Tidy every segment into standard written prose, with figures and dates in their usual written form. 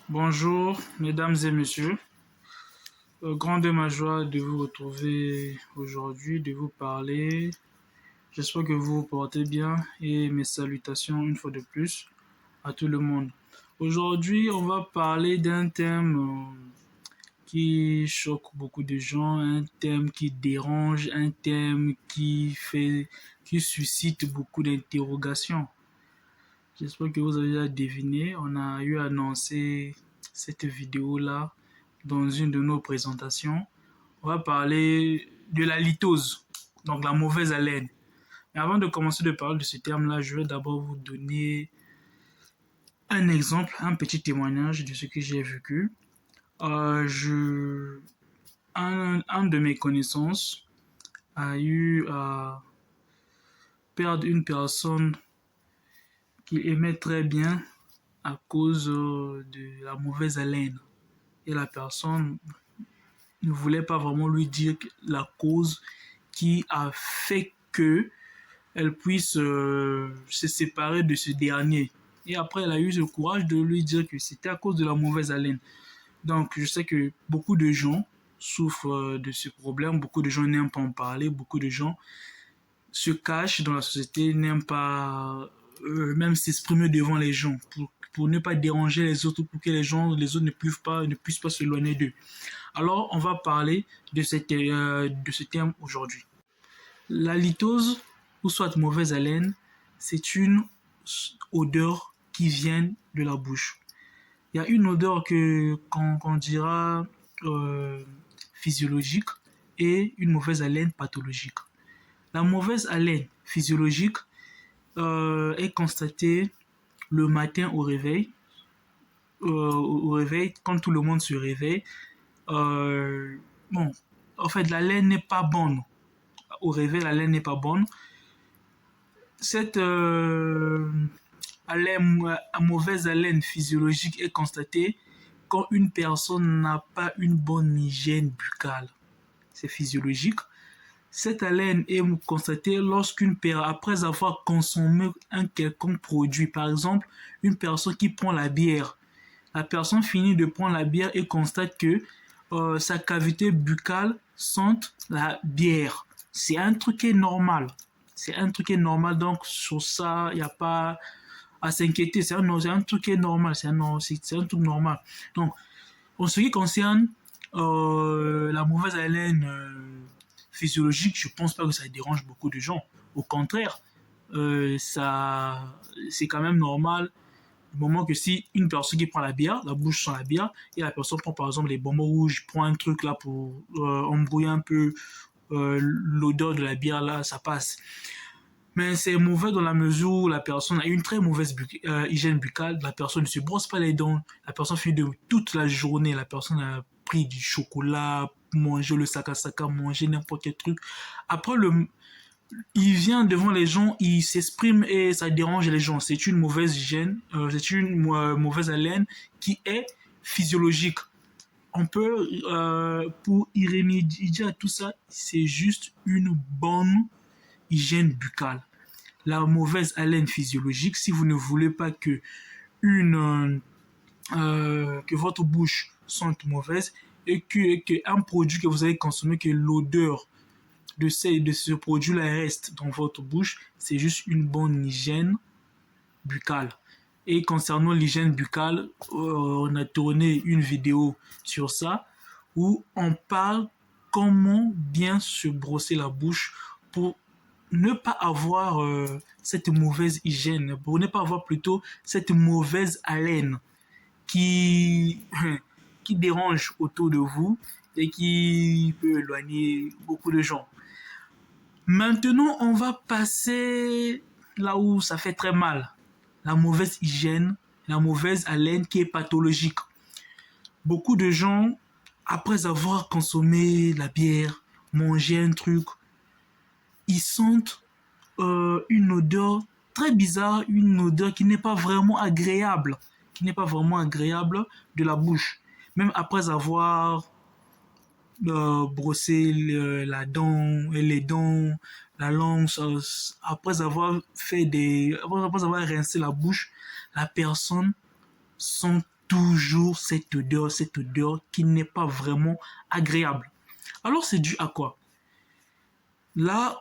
Bonjour, mesdames et messieurs. Grande est ma joie de vous retrouver aujourd'hui, de vous parler. J'espère que vous vous portez bien et mes salutations une fois de plus à tout le monde. Aujourd'hui, on va parler d'un thème qui choque beaucoup de gens, un thème qui dérange, un thème qui suscite beaucoup d'interrogations. J'espère que vous avez déjà deviné. On a eu annoncé cette vidéo-là dans une de nos présentations. On va parler de la litose, donc la mauvaise haleine. Mais avant de commencer de parler de ce terme-là, je vais d'abord vous donner un exemple, un petit témoignage de ce que j'ai vécu. Un de mes connaissances a eu à perdre une personne qu'il aimait très bien à cause de la mauvaise haleine. Et la personne ne voulait pas vraiment lui dire la cause qui a fait que elle puisse se séparer de ce dernier. Et après, elle a eu le courage de lui dire que c'était à cause de la mauvaise haleine. Donc, je sais que beaucoup de gens souffrent de ce problème, beaucoup de gens n'aiment pas en parler, beaucoup de gens se cachent dans la société, n'aiment pas même s'exprimer devant les gens pour ne pas déranger les autres, pour que les autres ne puissent pas s'éloigner d'eux. Alors, on va parler de ce terme aujourd'hui. La litose, ou soit mauvaise haleine, c'est une odeur qui vient de la bouche. Il y a une odeur qu'on dira physiologique et une mauvaise haleine pathologique. La mauvaise haleine physiologique est constatée le matin au réveil, quand tout le monde se réveille. Bon, en fait, la laine n'est pas bonne. Au réveil, la laine n'est pas bonne. Cette mauvaise haleine physiologique est constatée quand une personne n'a pas une bonne hygiène buccale. C'est physiologique. Cette haleine est constatée après avoir consommé un quelconque produit. Par exemple, une personne qui prend la bière. La personne finit de prendre la bière et constate que sa cavité buccale sent la bière. C'est un truc qui est normal. C'est un truc qui est normal, donc sur ça, il n'y a pas à s'inquiéter. C'est un truc qui est normal. C'est un truc normal. Donc, en ce qui concerne la mauvaise haleine physiologique, je pense pas que ça dérange beaucoup de gens. Au contraire, c'est quand même normal du moment que si une personne qui prend la bière, la bouche sent la bière, et la personne prend par exemple les bonbons rouges, prend un truc là pour embrouiller un peu l'odeur de la bière là, ça passe. Mais c'est mauvais dans la mesure où la personne a une très mauvaise hygiène buccale, la personne ne se brosse pas les dents, la personne finit de toute la journée, la personne a pris du chocolat, mangé le saka, mangé n'importe quel truc. Après, il vient devant les gens, il s'exprime et ça dérange les gens. C'est une mauvaise hygiène, c'est une mauvaise haleine qui est physiologique. On peut, pour y remédier à tout ça, c'est juste une bonne hygiène buccale. La mauvaise haleine physiologique, si vous ne voulez pas que votre bouche sente mauvaise et que un produit que vous avez consommé, que l'odeur de ce produit-là reste dans votre bouche, c'est juste une bonne hygiène buccale. Et concernant l'hygiène buccale, on a tourné une vidéo sur ça où on parle comment bien se brosser la bouche pour ne pas avoir cette mauvaise hygiène, pour ne pas avoir plutôt cette mauvaise haleine qui, qui dérange autour de vous et qui peut éloigner beaucoup de gens. Maintenant, on va passer là où ça fait très mal. La mauvaise hygiène, la mauvaise haleine qui est pathologique. Beaucoup de gens, après avoir consommé la bière, mangé un truc, ils sentent une odeur très bizarre, une odeur qui n'est pas vraiment agréable, de la bouche. Même après avoir brossé les dents, la langue, après avoir rincé la bouche, la personne sent toujours cette odeur qui n'est pas vraiment agréable. Alors c'est dû à quoi? Là,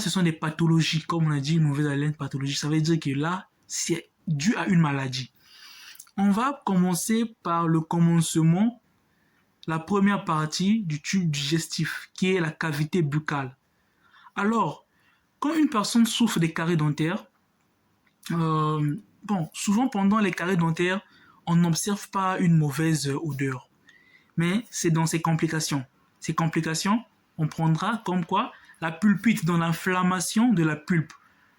ce sont des pathologies, comme on a dit, une mauvaise haleine pathologie. Ça veut dire que là, c'est dû à une maladie. On va commencer par le commencement, la première partie du tube digestif, qui est la cavité buccale. Alors, quand une personne souffre des caries dentaires, souvent pendant les caries dentaires, on n'observe pas une mauvaise odeur. Mais c'est dans ces complications. Ces complications, on prendra comme quoi la pulpite, dans l'inflammation de la pulpe.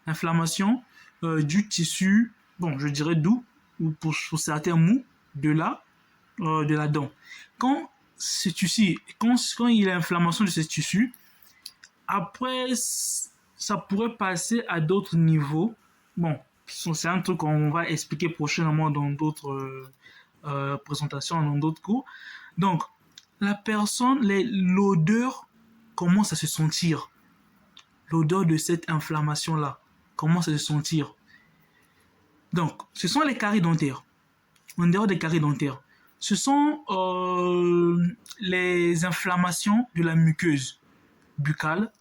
L'inflammation du tissu, je dirais doux, ou pour certains mous, de la dent. Quand il y a l'inflammation de ce tissu, après, ça pourrait passer à d'autres niveaux. C'est un truc qu'on va expliquer prochainement dans d'autres présentations, dans d'autres cours. Donc, la personne, l'odeur commence à se sentir. L'odeur de cette inflammation-là commence à se sentir. Donc, ce sont les caries dentaires. En dehors des caries dentaires, ce sont les inflammations de la muqueuse buccale,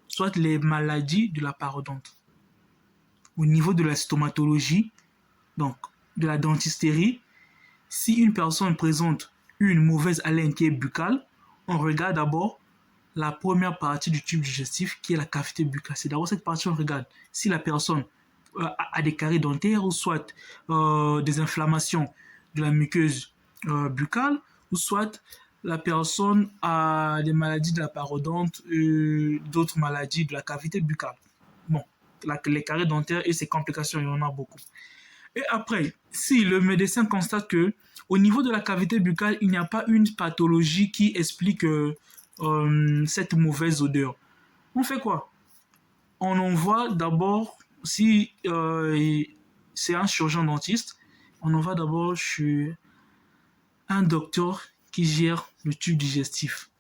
soit les maladies de la parodonte. Au niveau de la stomatologie, donc de la dentisterie, si une personne présente une mauvaise haleine qui est buccale, on regarde d'abord la première partie du tube digestif qui est la cavité buccale. C'est d'abord cette partie qu'on regarde. Si la personne a des caries dentaires ou soit des inflammations de la muqueuse buccale ou soit la personne a des maladies de la parodonte, d'autres maladies de la cavité buccale. Les caries dentaires et ses complications, il y en a beaucoup. Et après, si le médecin constate que au niveau de la cavité buccale, il n'y a pas une pathologie qui explique cette mauvaise odeur, on fait quoi? On envoie d'abord, si c'est un chirurgien dentiste, on envoie d'abord chez un docteur qui gère le tube digestif,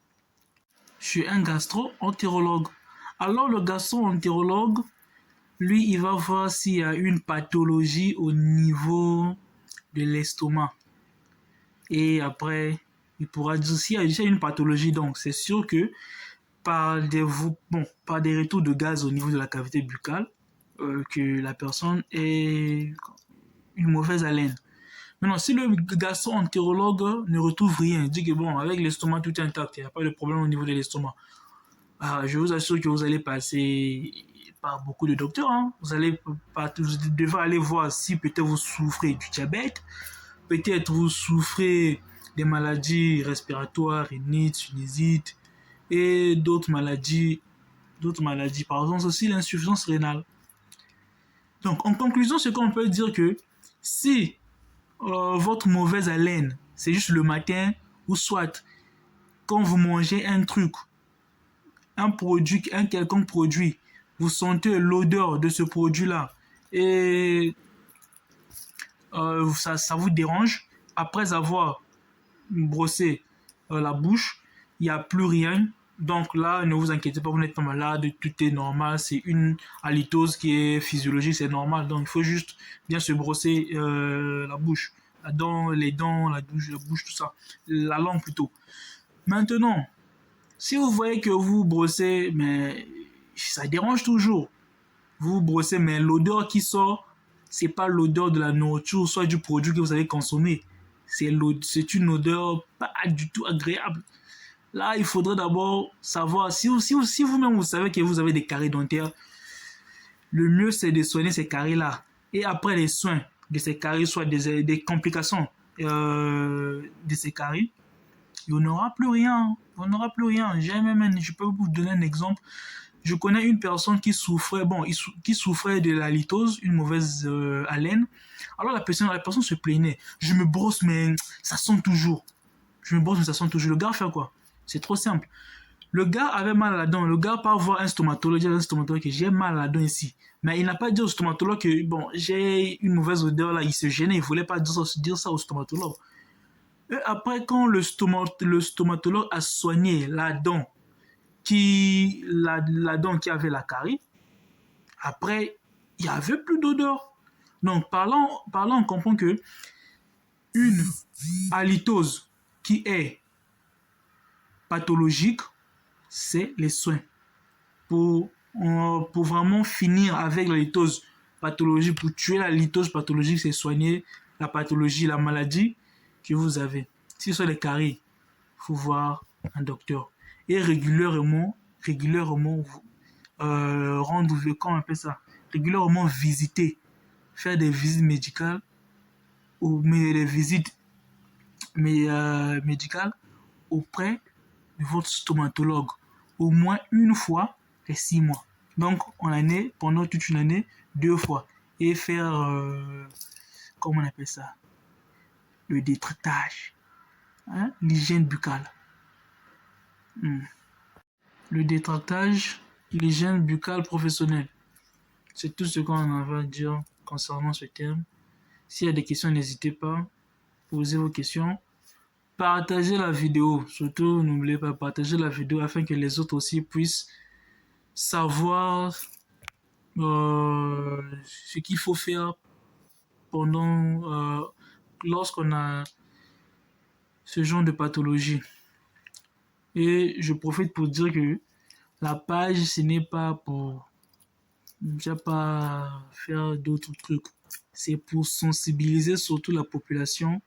chez un gastro-entérologue. Alors le gastro-entérologue, lui, il va voir s'il y a une pathologie au niveau de l'estomac. Et après, il pourra dire s'il y a déjà une pathologie. Donc, c'est sûr que par des retours de gaz au niveau de la cavité buccale, que la personne ait une mauvaise haleine. Maintenant, si le gastro-entérologue ne retrouve rien, il dit que avec l'estomac, tout est intact, il n'y a pas de problème au niveau de l'estomac. Je vous assure que vous allez passer par beaucoup de docteurs. Vous devez aller voir si peut-être vous souffrez du diabète, peut-être vous souffrez des maladies respiratoires, rhinite, sinusite et d'autres maladies. Par exemple, aussi l'insuffisance rénale. Donc, en conclusion, ce qu'on peut dire que si votre mauvaise haleine, c'est juste le matin ou soit quand vous mangez un quelconque produit, vous sentez l'odeur de ce produit-là et ça vous dérange, après avoir brossé la bouche, il n'y a plus rien. Donc là, ne vous inquiétez pas, vous n'êtes pas malade, tout est normal, c'est une halitose qui est physiologique, c'est normal. Donc il faut juste bien se brosser la bouche, les dents, la bouche, tout ça, la langue plutôt. Maintenant, si vous voyez que vous brossez, mais ça dérange toujours, vous brossez, mais l'odeur qui sort, c'est pas l'odeur de la nourriture, soit du produit que vous avez consommé. C'est une odeur pas du tout agréable. Là, il faudrait d'abord savoir, si vous-même vous savez que vous avez des caries dentaires, le mieux c'est de soigner ces caries-là. Et après les soins de ces caries, soit des complications de ces caries, il n'y aura plus rien. Je peux vous donner un exemple. Je connais une personne qui souffrait de la litose, une mauvaise haleine. Alors la personne se plaignait. Je me brosse, mais ça sent toujours. Le gars fait quoi? C'est trop simple. Le gars avait mal à la dent. Le gars part voir un stomatologue. Il dit à un stomatologue que j'ai mal à la dent ici. Mais il n'a pas dit au stomatologue que j'ai une mauvaise odeur là. Il se gênait. Il ne voulait pas dire ça au stomatologue. Et après, quand le stomatologue a soigné la dent qui avait la carie, après, il n'y avait plus d'odeur. Donc, parlant, on comprend que une halitose qui est pathologique, c'est les soins. Pour vraiment finir avec la litose pathologique, pour tuer la litose pathologique, c'est soigner la pathologie, la maladie que vous avez. Si ce sont les caries, il faut voir un docteur. Et régulièrement rendre, comment on appelle ça, régulièrement visiter, faire des visites médicales ou des visites médicales auprès de votre stomatologue au moins une fois les 6 mois. Donc, en année, pendant toute une année, 2 fois. Et faire, comment on appelle ça, le détractage, hein? L'hygiène buccale. Le détractage, l'hygiène buccale professionnelle. C'est tout ce qu'on va dire concernant ce terme. S'il y a des questions, n'hésitez pas. Posez vos questions. Partagez la vidéo. Surtout, n'oubliez pas de partager la vidéo afin que les autres aussi puissent savoir ce qu'il faut faire pendant lorsqu'on a ce genre de pathologie. Et je profite pour dire que la page, ce n'est pas pour faire d'autres trucs. C'est pour sensibiliser surtout la population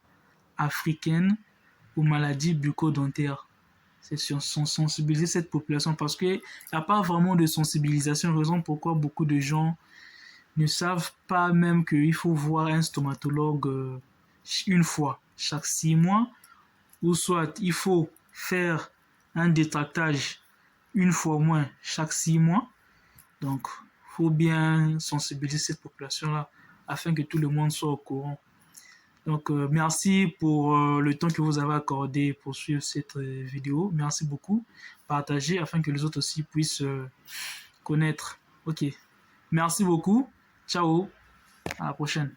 africaine aux maladies bucco-dentaires. C'est sensibiliser cette population parce qu'il n'y a pas vraiment de sensibilisation, raison pourquoi beaucoup de gens ne savent pas même qu'il faut voir un stomatologue une fois chaque 6 mois, ou soit il faut faire un détractage une fois au moins chaque 6 mois. Donc, il faut bien sensibiliser cette population-là afin que tout le monde soit au courant. Donc, merci pour le temps que vous avez accordé pour suivre cette vidéo. Merci beaucoup. Partagez afin que les autres aussi puissent connaître. Ok. Merci beaucoup. Ciao. À la prochaine.